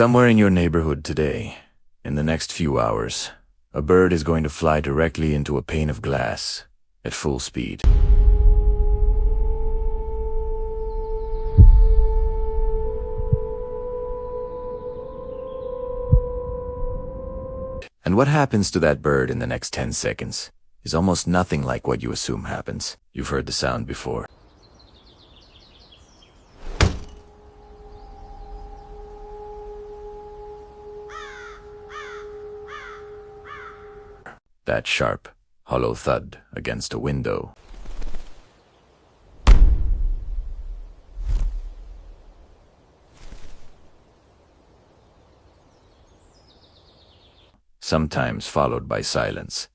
Somewhere in your neighborhood today, in the next few hours, a bird is going to fly directly into a pane of glass at full speed. And what happens to that bird in the next 10 seconds is almost nothing like what you assume happens. You've heard the sound before. That sharp, hollow thud against a window. Sometimes followed by silence.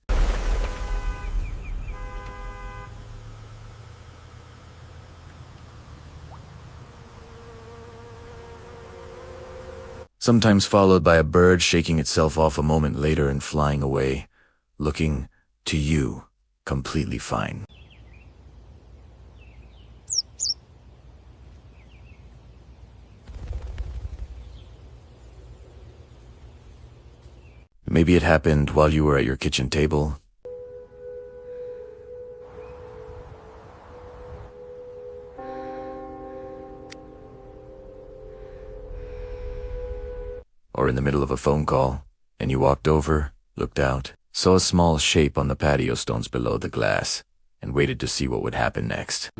Sometimes followed by a bird shaking itself off a moment later and flying away, looking to you completely fine. Maybe it happened while you were at your kitchen table. Or in the middle of a phone call, and you walked over, looked out, saw a small shape on the patio stones below the glass, and waited to see what would happen next.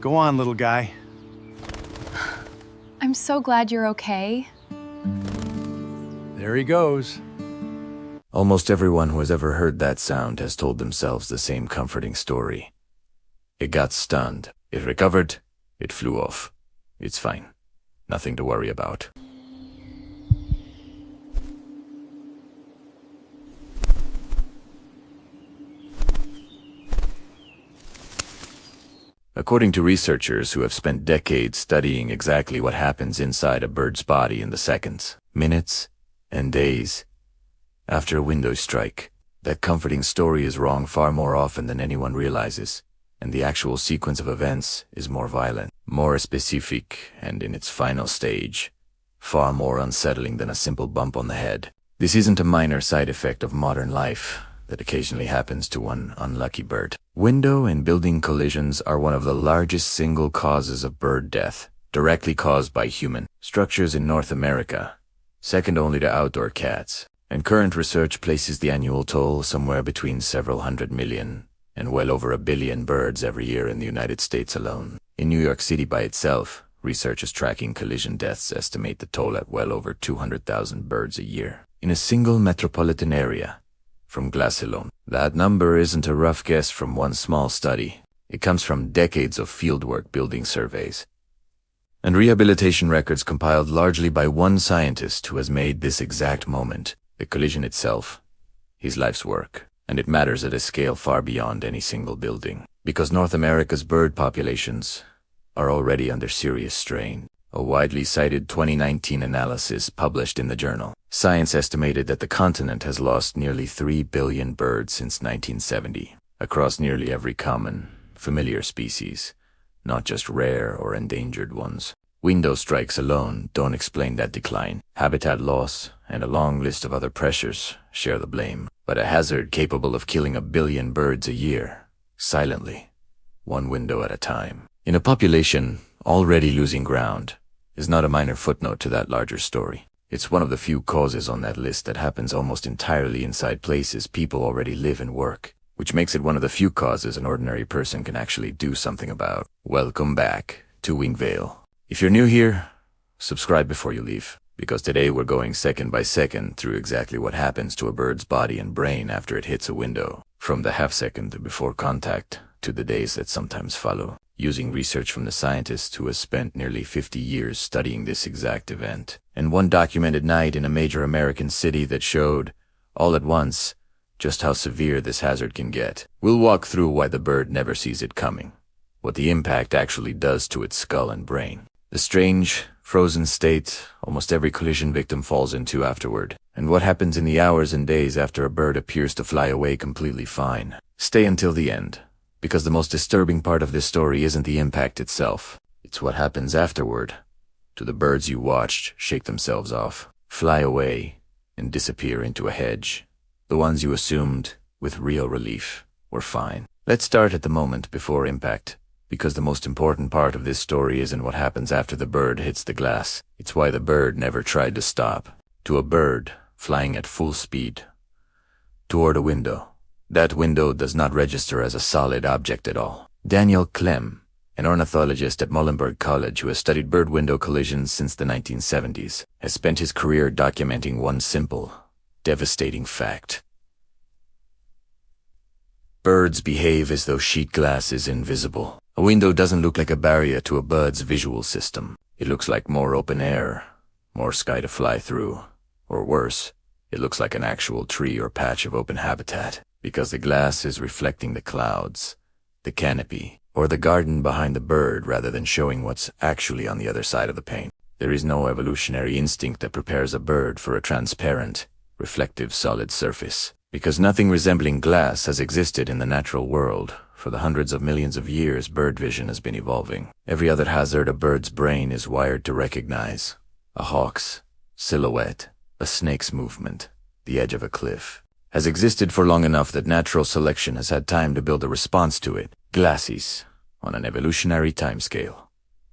Go on, little guy. I'm so glad you're okay. There he goes. Almost everyone who has ever heard that sound has told themselves the same comforting story. It got stunned. It recovered. It flew off. It's fine. Nothing to worry about. According to researchers who have spent decades studying exactly what happens inside a bird's body in the seconds, minutes, and days after a window strike, that comforting story is wrong far more often than anyone realizes, and the actual sequence of events is more violent, more specific, and in its final stage, far more unsettling than a simple bump on the head. This isn't a minor side effect of modern life that occasionally happens to one unlucky bird. Window and building collisions are one of the largest single causes of bird death, directly caused by human structures in North America, second only to outdoor cats, and current research places the annual toll somewhere between several hundred million and well over 1 billion birds every year in the United States alone. In New York City by itself, researchers tracking collision deaths estimate the toll at well over 200,000 birds a year. In a single metropolitan area, from glass alone. That number isn't a rough guess from one small study. It comes from decades of fieldwork building surveys and rehabilitation records compiled largely by one scientist who has made this exact moment, the collision itself, his life's work. And it matters at a scale far beyond any single building, because North America's bird populations are already under serious strain. A widely cited 2019 analysis published in the journal Science estimated that the continent has lost nearly 3 billion birds since 1970, across nearly every common, familiar species, not just rare or endangered ones. Window strikes alone don't explain that decline. Habitat loss and a long list of other pressures share the blame. But a hazard capable of killing 1 billion birds a year, silently, one window at a time, in a population already losing ground, is not a minor footnote to that larger story. It's one of the few causes on that list that happens almost entirely inside places people already live and work, which makes it one of the few causes an ordinary person can actually do something about. Welcome back to Wingvale. If you're new here, subscribe before you leave, because today we're going second by second through exactly what happens to a bird's body and brain after it hits a window, from the half second before contact to the days that sometimes follow, using research from the scientist who has spent nearly 50 years studying this exact event, and one documented night in a major American city that showed, all at once, just how severe this hazard can get. We'll walk through why the bird never sees it coming, what the impact actually does to its skull and brain, the strange, frozen state almost every collision victim falls into afterward, and what happens in the hours and days after a bird appears to fly away completely fine. Stay until the end, because the most disturbing part of this story isn't the impact itself. It's what happens afterward, to the birds you watched shake themselves off, fly away, and disappear into a hedge. The ones you assumed, with real relief, were fine. Let's start at the moment before impact, because the most important part of this story isn't what happens after the bird hits the glass. It's why the bird never tried to stop. To a bird flying at full speed toward a window, that window does not register as a solid object at all. Daniel Clem, an ornithologist at Muhlenberg College who has studied bird window collisions since the 1970s, has spent his career documenting one simple, devastating fact. Birds behave as though sheet glass is invisible. A window doesn't look like a barrier to a bird's visual system. It looks like more open air, more sky to fly through. Or worse, it looks like an actual tree or patch of open habitat, because the glass is reflecting the clouds, the canopy, or the garden behind the bird rather than showing what's actually on the other side of the pane. There is no evolutionary instinct that prepares a bird for a transparent, reflective solid surface, because nothing resembling glass has existed in the natural world. For the hundreds of millions of years bird vision has been evolving. Every other hazard a bird's brain is wired to recognize: a hawk's silhouette, a snake's movement, the edge of a cliff, has existed for long enough that natural selection has had time to build a response to it. Glacis, on an evolutionary timescale.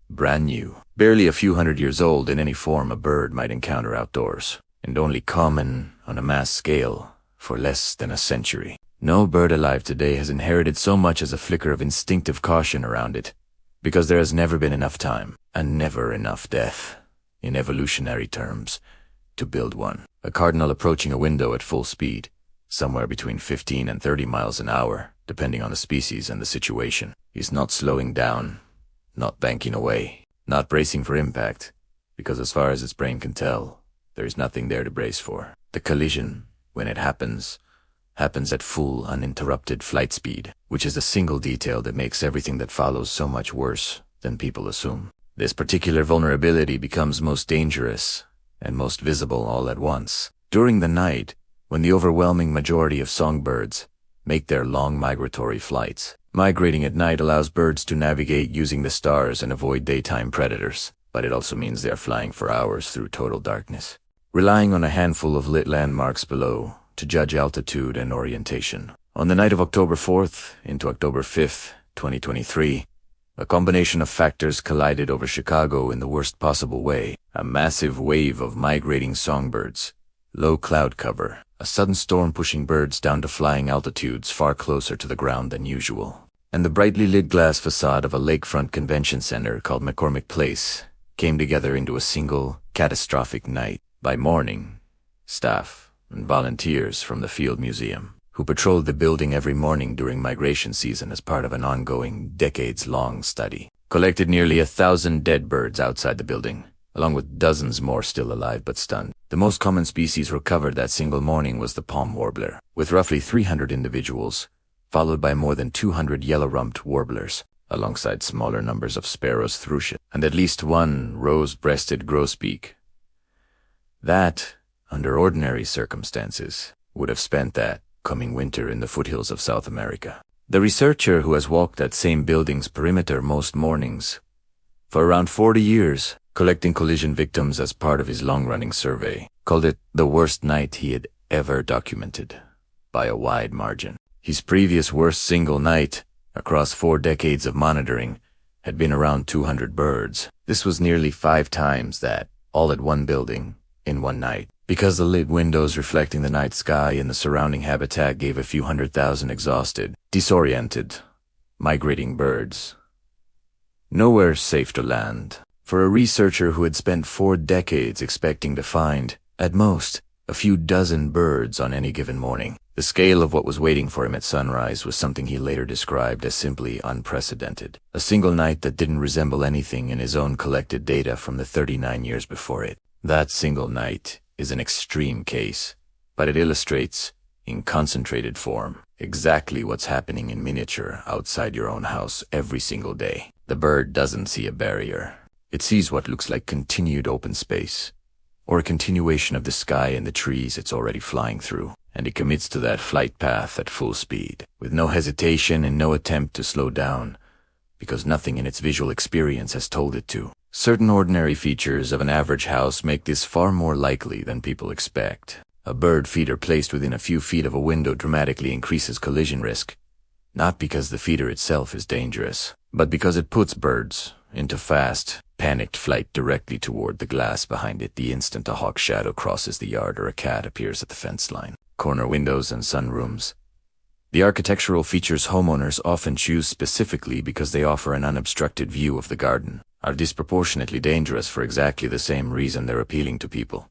Brand new, barely a few hundred years old in any form a bird might encounter outdoors, and only common on a mass scale for less than a century. No bird alive today has inherited so much as a flicker of instinctive caution around it, because there has never been enough time, and never enough death, in evolutionary terms, to build one. A cardinal approaching a window at full speed, somewhere between 15 and 30 miles an hour, depending on the species and the situation, is not slowing down, not banking away, not bracing for impact, because as far as its brain can tell, there is nothing there to brace for. The collision, when it happens at full uninterrupted flight speed, which is the single detail that makes everything that follows so much worse than people assume. This particular vulnerability becomes most dangerous and most visible all at once, during the night, when the overwhelming majority of songbirds make their long migratory flights. Migrating at night allows birds to navigate using the stars and avoid daytime predators, but it also means they are flying for hours through total darkness, relying on a handful of lit landmarks below to judge altitude and orientation. On the night of October 4th into October 5th, 2023, a combination of factors collided over Chicago in the worst possible way. A massive wave of migrating songbirds, low cloud cover, a sudden storm pushing birds down to flying altitudes far closer to the ground than usual, and the brightly lit glass facade of a lakefront convention center called McCormick Place came together into a single, catastrophic night. By morning, staff and volunteers from the Field Museum, who patrolled the building every morning during migration season as part of an ongoing, decades-long study, collected nearly 1,000 dead birds outside the building, along with dozens more still alive but stunned. The most common species recovered that single morning was the palm warbler, with roughly 300 individuals, followed by more than 200 yellow-rumped warblers, alongside smaller numbers of sparrows, thrushes, and at least one rose-breasted grosbeak. That, under ordinary circumstances, would have spent that coming winter in the foothills of South America. The researcher who has walked that same building's perimeter most mornings for around 40 years, collecting collision victims as part of his long-running survey, called it the worst night he had ever documented, by a wide margin. His previous worst single night, across 4 decades of monitoring, had been around 200 birds. This was nearly 5 times that, all at one building, in one night, because the lit windows reflecting the night sky and the surrounding habitat gave a few 100,000 exhausted, disoriented, migrating birds nowhere safe to land. For a researcher who had spent 4 decades expecting to find, at most, a few dozen birds on any given morning, the scale of what was waiting for him at sunrise was something he later described as simply unprecedented. A single night that didn't resemble anything in his own collected data from the 39 years before it. That single night is an extreme case, but it illustrates, in concentrated form, exactly what's happening in miniature outside your own house every single day. The bird doesn't see a barrier. It sees what looks like continued open space, or a continuation of the sky and the trees it's already flying through, and it commits to that flight path at full speed, with no hesitation and no attempt to slow down, because nothing in its visual experience has told it to. Certain ordinary features of an average house make this far more likely than people expect. A bird feeder placed within a few feet of a window dramatically increases collision risk, not because the feeder itself is dangerous, but because it puts birds into fast, panicked flight directly toward the glass behind it the instant a hawk's shadow crosses the yard or a cat appears at the fence line. Corner windows and sunrooms. The architectural features homeowners often choose specifically because they offer an unobstructed view of the garden are disproportionately dangerous for exactly the same reason they're appealing to people.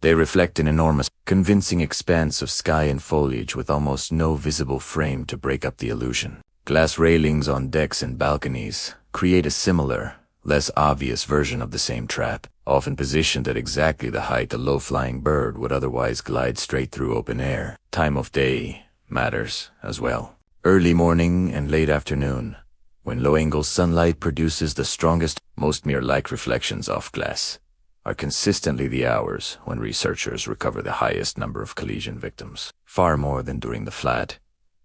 They reflect an enormous, convincing expanse of sky and foliage with almost no visible frame to break up the illusion. Glass railings on decks and balconies create a similar, less obvious version of the same trap, often positioned at exactly the height a low-flying bird would otherwise glide straight through open air. Time of day matters as well. Early morning and late afternoon, when low-angle sunlight produces the strongest, most mirror-like reflections off glass, are consistently the hours when researchers recover the highest number of collision victims, far more than during the flat,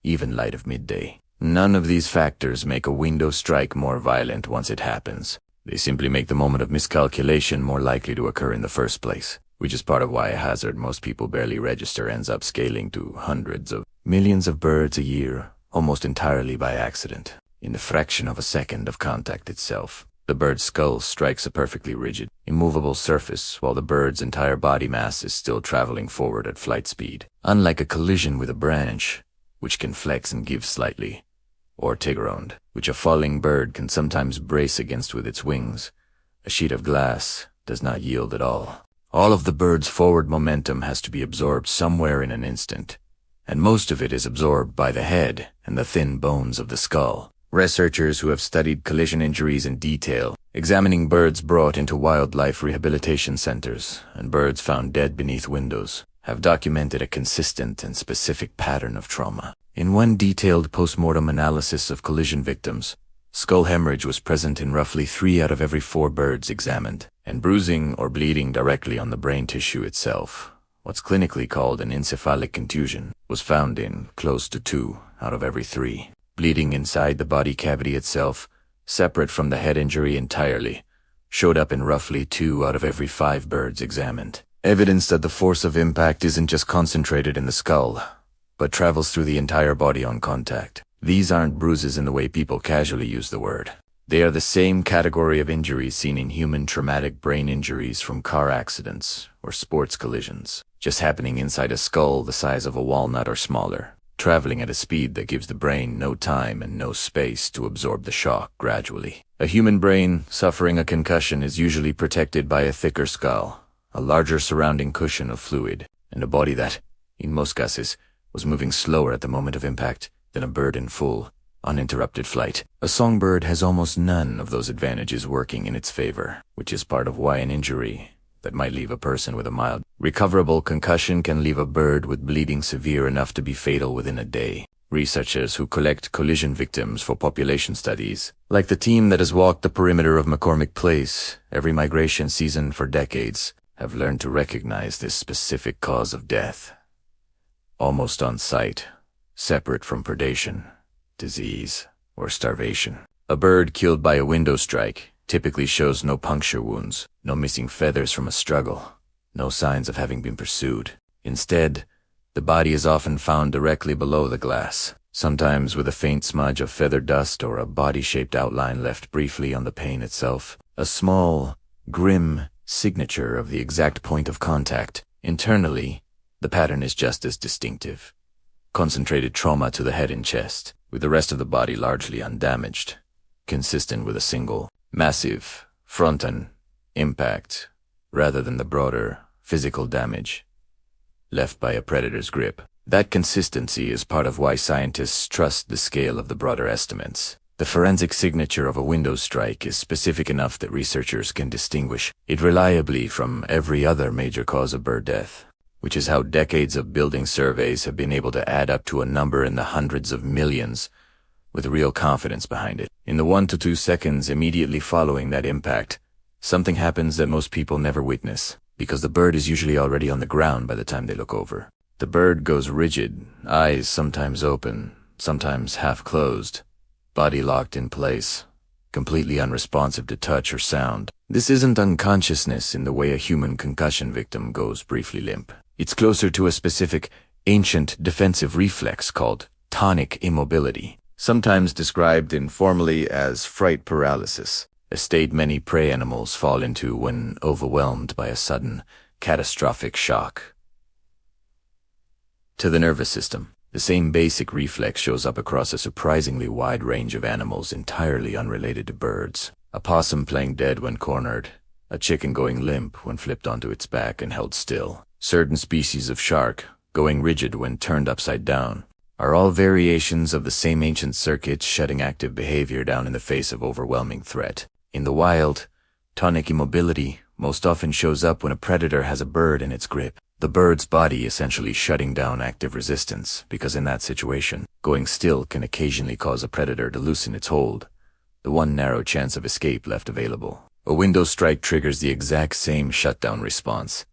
even light of midday. None of these factors make a window strike more violent once it happens. They simply make the moment of miscalculation more likely to occur in the first place, which is part of why a hazard most people barely register ends up scaling to hundreds of millions of birds a year, almost entirely by accident. In the fraction of a second of contact itself, the bird's skull strikes a perfectly rigid, immovable surface while the bird's entire body mass is still traveling forward at flight speed. Unlike a collision with a branch, which can flex and give slightly, or tigeroned, which a falling bird can sometimes brace against with its wings, a sheet of glass does not yield at all. All of the bird's forward momentum has to be absorbed somewhere in an instant, and most of it is absorbed by the head and the thin bones of the skull. Researchers who have studied collision injuries in detail, examining birds brought into wildlife rehabilitation centers and birds found dead beneath windows, have documented a consistent and specific pattern of trauma. In one detailed post-mortem analysis of collision victims, skull hemorrhage was present in roughly 3 out of every 4 birds examined, and bruising or bleeding directly on the brain tissue itself, what's clinically called an encephalic contusion, was found in close to 2 out of every 3. Bleeding inside the body cavity itself, separate from the head injury entirely, showed up in roughly 2 out of every 5 birds examined. Evidence that the force of impact isn't just concentrated in the skull, but travels through the entire body on contact. These aren't bruises in the way people casually use the word. They are the same category of injuries seen in human traumatic brain injuries from car accidents or sports collisions, just happening inside a skull the size of a walnut or smaller, traveling at a speed that gives the brain no time and no space to absorb the shock gradually. A human brain suffering a concussion is usually protected by a thicker skull, a larger surrounding cushion of fluid, and a body that, in most cases, was moving slower at the moment of impact than a bird in full, uninterrupted flight. A songbird has almost none of those advantages working in its favor, which is part of why an injury that might leave a person with a mild, recoverable concussion can leave a bird with bleeding severe enough to be fatal within a day. Researchers who collect collision victims for population studies, like the team that has walked the perimeter of McCormick Place every migration season for decades, have learned to recognize this specific cause of death, almost on sight, separate from predation, disease, or starvation. A bird killed by a window strike typically shows no puncture wounds, no missing feathers from a struggle, no signs of having been pursued. Instead, the body is often found directly below the glass, sometimes with a faint smudge of feather dust or a body-shaped outline left briefly on the pane itself, a small, grim signature of the exact point of contact. Internally, the pattern is just as distinctive. Concentrated trauma to the head and chest, with the rest of the body largely undamaged, consistent with a single, massive, front-end impact, rather than the broader, physical damage left by a predator's grip. That consistency is part of why scientists trust the scale of the broader estimates. The forensic signature of a window strike is specific enough that researchers can distinguish it reliably from every other major cause of bird death, which is how decades of building surveys have been able to add up to a number in the hundreds of millions with real confidence behind it. In the 1 to 2 seconds immediately following that impact, something happens that most people never witness, because the bird is usually already on the ground by the time they look over. The bird goes rigid, eyes sometimes open, sometimes half closed, body locked in place, completely unresponsive to touch or sound. This isn't unconsciousness in the way a human concussion victim goes briefly limp. It's closer to a specific, ancient defensive reflex called tonic immobility, sometimes described informally as fright paralysis, a state many prey animals fall into when overwhelmed by a sudden, catastrophic shock. To the nervous system, the same basic reflex shows up across a surprisingly wide range of animals entirely unrelated to birds. A possum playing dead when cornered, a chicken going limp when flipped onto its back and held still, certain species of shark going rigid when turned upside down, are all variations of the same ancient circuit shutting active behavior down in the face of overwhelming threat. In the wild, tonic immobility most often shows up when a predator has a bird in its grip, the bird's body essentially shutting down active resistance, because in that situation, going still can occasionally cause a predator to loosen its hold, the one narrow chance of escape left available. A window strike triggers the exact same shutdown response,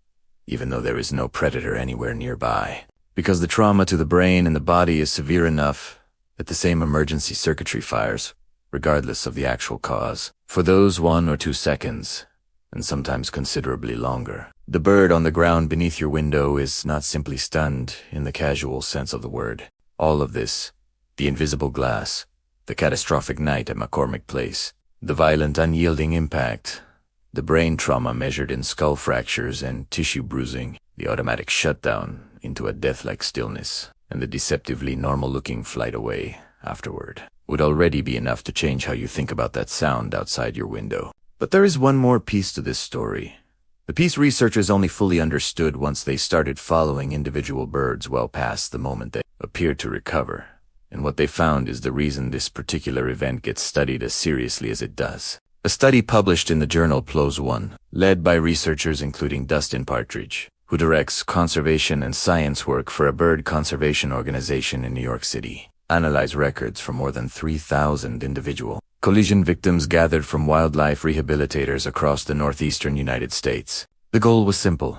even though there is no predator anywhere nearby, because the trauma to the brain and the body is severe enough that the same emergency circuitry fires, regardless of the actual cause, for those 1 or 2 seconds, and sometimes considerably longer. The bird on the ground beneath your window is not simply stunned in the casual sense of the word. All of this, the invisible glass, the catastrophic night at McCormick Place, the violent unyielding impact, the brain trauma measured in skull fractures and tissue bruising, the automatic shutdown into a death-like stillness, and the deceptively normal-looking flight away afterward, would already be enough to change how you think about that sound outside your window. But there is one more piece to this story. The piece researchers only fully understood once they started following individual birds well past the moment they appeared to recover. And what they found is the reason this particular event gets studied as seriously as it does. A study published in the journal PLOS One, led by researchers including Dustin Partridge, who directs conservation and science work for a bird conservation organization in New York City, analyzed records from more than 3,000 individual collision victims gathered from wildlife rehabilitators across the northeastern United States. The goal was simple: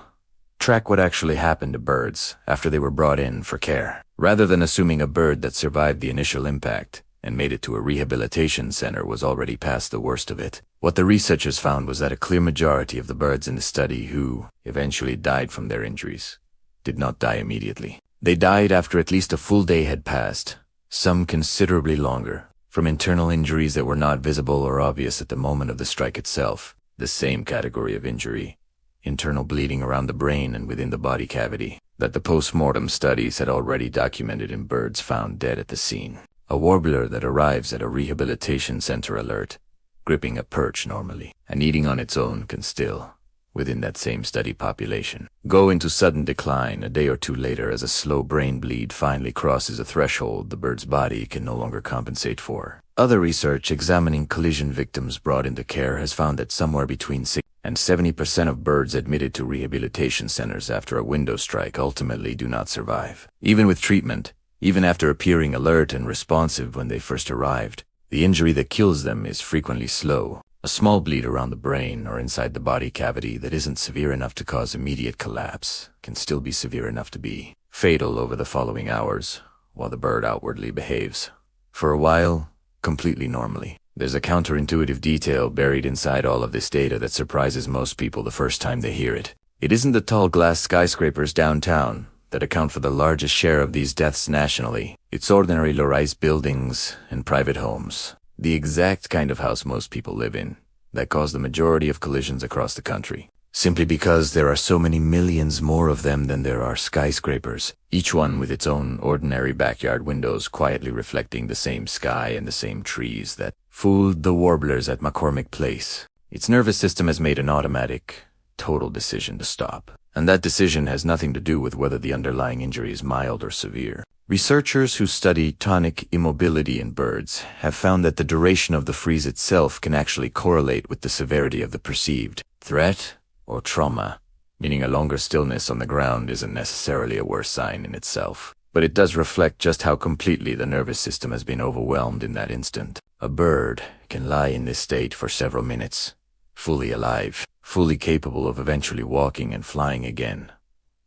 track what actually happened to birds after they were brought in for care. Rather than assuming a bird that survived the initial impact and made it to a rehabilitation center was already past the worst of it, what the researchers found was that a clear majority of the birds in the study who eventually died from their injuries did not die immediately. They died after at least a full day had passed, some considerably longer, from internal injuries that were not visible or obvious at the moment of the strike itself. The same category of injury, internal bleeding around the brain and within the body cavity, that the post-mortem studies had already documented in birds found dead at the scene. A warbler that arrives at a rehabilitation center alert, gripping a perch normally, and eating on its own can still, within that same study population, go into sudden decline a day or two later as a slow brain bleed finally crosses a threshold the bird's body can no longer compensate for. Other research examining collision victims brought into care has found that somewhere between 60 and 70% of birds admitted to rehabilitation centers after a window strike ultimately do not survive. Even with treatment, even after appearing alert and responsive when they first arrived, the injury that kills them is frequently slow. A small bleed around the brain or inside the body cavity that isn't severe enough to cause immediate collapse can still be severe enough to be fatal over the following hours, while the bird outwardly behaves, for a while, completely normally. There's a counterintuitive detail buried inside all of this data that surprises most people the first time they hear it. It isn't the tall glass skyscrapers downtown that account for the largest share of these deaths nationally. It's ordinary low-rise buildings and private homes, the exact kind of house most people live in, that cause the majority of collisions across the country. Simply because there are so many millions more of them than there are skyscrapers, each one with its own ordinary backyard windows quietly reflecting the same sky and the same trees that fooled the warblers at McCormick Place. Its nervous system has made an automatic, total decision to stop. And that decision has nothing to do with whether the underlying injury is mild or severe. Researchers who study tonic immobility in birds have found that the duration of the freeze itself can actually correlate with the severity of the perceived threat or trauma, meaning a longer stillness on the ground isn't necessarily a worse sign in itself. But it does reflect just how completely the nervous system has been overwhelmed in that instant. A bird can lie in this state for several minutes, fully alive, fully capable of eventually walking and flying again,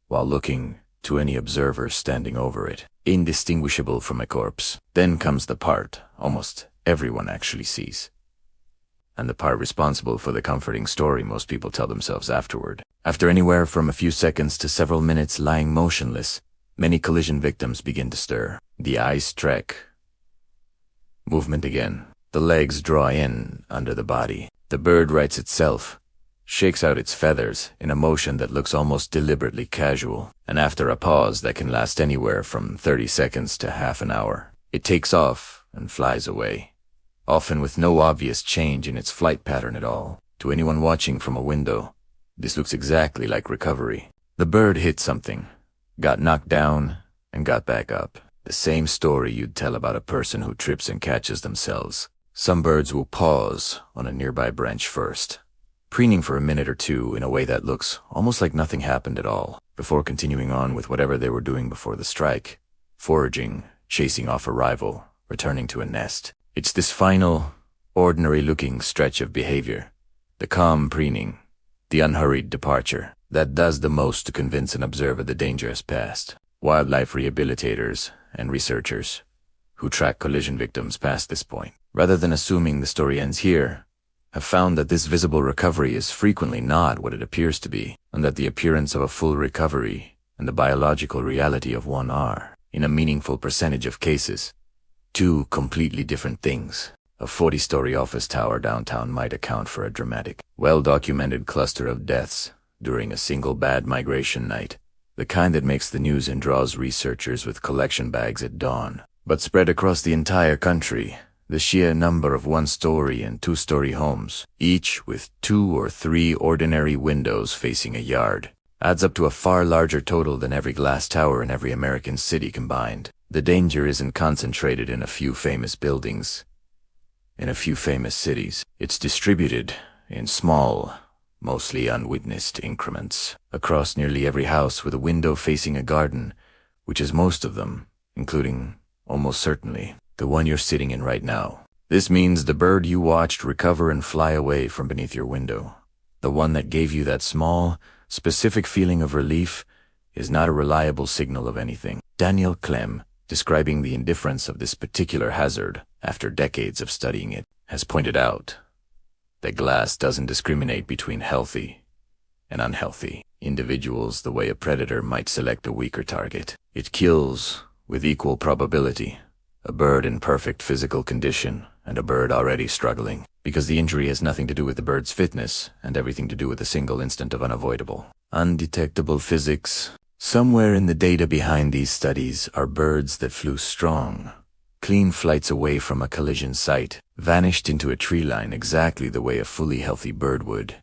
while looking to any observer standing over it, indistinguishable from a corpse. Then comes the part almost everyone actually sees: and the part responsible for the comforting story most people tell themselves afterward. After anywhere from a few seconds to several minutes lying motionless, many collision victims begin to stir. The eyes trek. Movement again. The legs draw in under the body. The bird rights itself, shakes out its feathers in a motion that looks almost deliberately casual, and after a pause that can last anywhere from 30 seconds to half an hour, it takes off and flies away, often with no obvious change in its flight pattern at all. To anyone watching from a window, this looks exactly like recovery. The bird hit something, got knocked down, and got back up. The same story you'd tell about a person who trips and catches themselves. Some birds will pause on a nearby branch first, preening for a minute or two in a way that looks almost like nothing happened at all, before continuing on with whatever they were doing before the strike, foraging, chasing off a rival, returning to a nest. It's this final, ordinary-looking stretch of behavior, the calm preening, the unhurried departure, that does the most to convince an observer the danger has passed. Wildlife rehabilitators and researchers who track collision victims past this point, rather than assuming the story ends here, have found that this visible recovery is frequently not what it appears to be, and that the appearance of a full recovery and the biological reality of one are, in a meaningful percentage of cases, two completely different things. A 40-story office tower downtown might account for a dramatic, well-documented cluster of deaths during a single bad migration night, the kind that makes the news and draws researchers with collection bags at dawn. But spread across the entire country, the sheer number of one-story and two-story homes, each with 2 or 3 ordinary windows facing a yard, adds up to a far larger total than every glass tower in every American city combined. The danger isn't concentrated in a few famous buildings, in a few famous cities. It's distributed in small, mostly unwitnessed increments, across nearly every house with a window facing a garden, which is most of them, including, almost certainly, the one you're sitting in right now. This means the bird you watched recover and fly away from beneath your window, the one that gave you that small, specific feeling of relief, is not a reliable signal of anything. Daniel Clem, describing the indifference of this particular hazard after decades of studying it, has pointed out that glass doesn't discriminate between healthy and unhealthy individuals the way a predator might select a weaker target. It kills, with equal probability, a bird in perfect physical condition and a bird already struggling, because the injury has nothing to do with the bird's fitness and everything to do with a single instant of unavoidable, undetectable physics. Somewhere in the data behind these studies are birds that flew strong, clean flights away from a collision site, vanished into a tree line exactly the way a fully healthy bird would,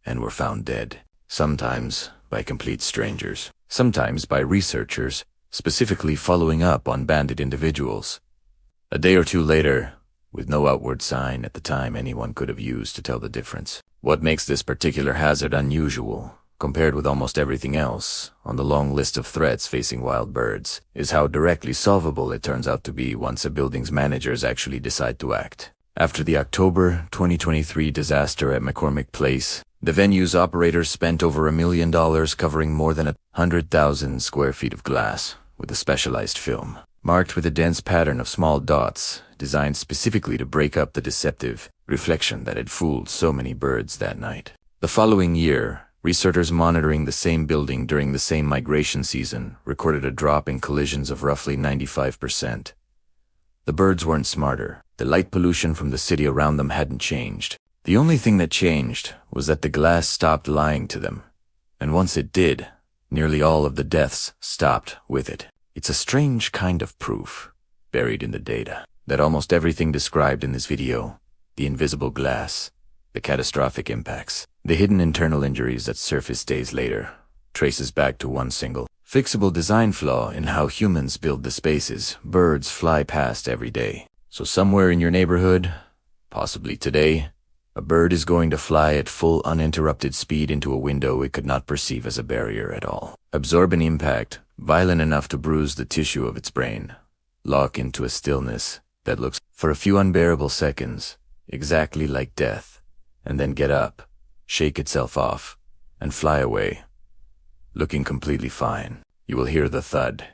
and were found dead, sometimes by complete strangers, sometimes by researchers specifically following up on banded individuals. A day or two later, with no outward sign at the time anyone could have used to tell the difference. What makes this particular hazard unusual, compared with almost everything else on the long list of threats facing wild birds, is how directly solvable it turns out to be once a building's managers actually decide to act. After the October 2023 disaster at McCormick Place, the venue's operators spent over $1 million covering more than 100,000 square feet of glass with a specialized film, marked with a dense pattern of small dots designed specifically to break up the deceptive reflection that had fooled so many birds that night. The following year, researchers monitoring the same building during the same migration season recorded a drop in collisions of roughly 95%. The birds weren't smarter. The light pollution from the city around them hadn't changed. The only thing that changed was that the glass stopped lying to them. And once it did, nearly all of the deaths stopped with it. It's a strange kind of proof, buried in the data, that almost everything described in this video, the invisible glass, the catastrophic impacts, the hidden internal injuries that surface days later, traces back to one single, fixable design flaw in how humans build the spaces birds fly past every day. So somewhere in your neighborhood, possibly today, a bird is going to fly at full uninterrupted speed into a window it could not perceive as a barrier at all, absorb an impact violent enough to bruise the tissue of its brain, lock into a stillness that looks, for a few unbearable seconds, exactly like death, and then get up, shake itself off, and fly away, looking completely fine. You will hear the thud.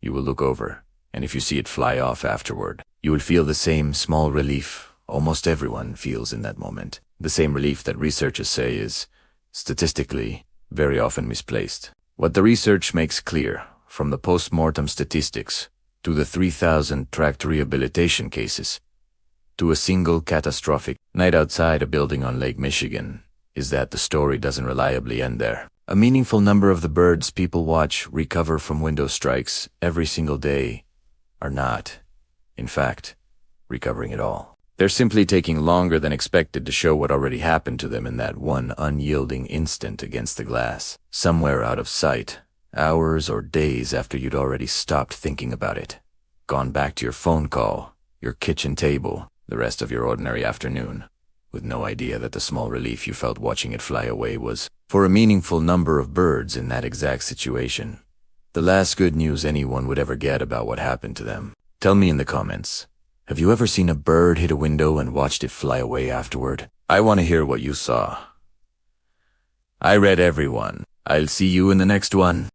You will look over, and if you see it fly off afterward, you will feel the same small relief almost everyone feels in that moment. The same relief that researchers say is, statistically, very often misplaced. What the research makes clear, from the post-mortem statistics, to the 3,000 tracked rehabilitation cases, to a single catastrophic night outside a building on Lake Michigan, is that the story doesn't reliably end there. A meaningful number of the birds people watch recover from window strikes every single day are not, in fact, recovering at all. They're simply taking longer than expected to show what already happened to them in that one unyielding instant against the glass, somewhere out of sight, hours or days after you'd already stopped thinking about it, gone back to your phone call, your kitchen table, the rest of your ordinary afternoon, with no idea that the small relief you felt watching it fly away was, for a meaningful number of birds in that exact situation, the last good news anyone would ever get about what happened to them. Tell me in the comments, have you ever seen a bird hit a window and watched it fly away afterward? I want to hear what you saw. I read everyone. I'll see you in the next one.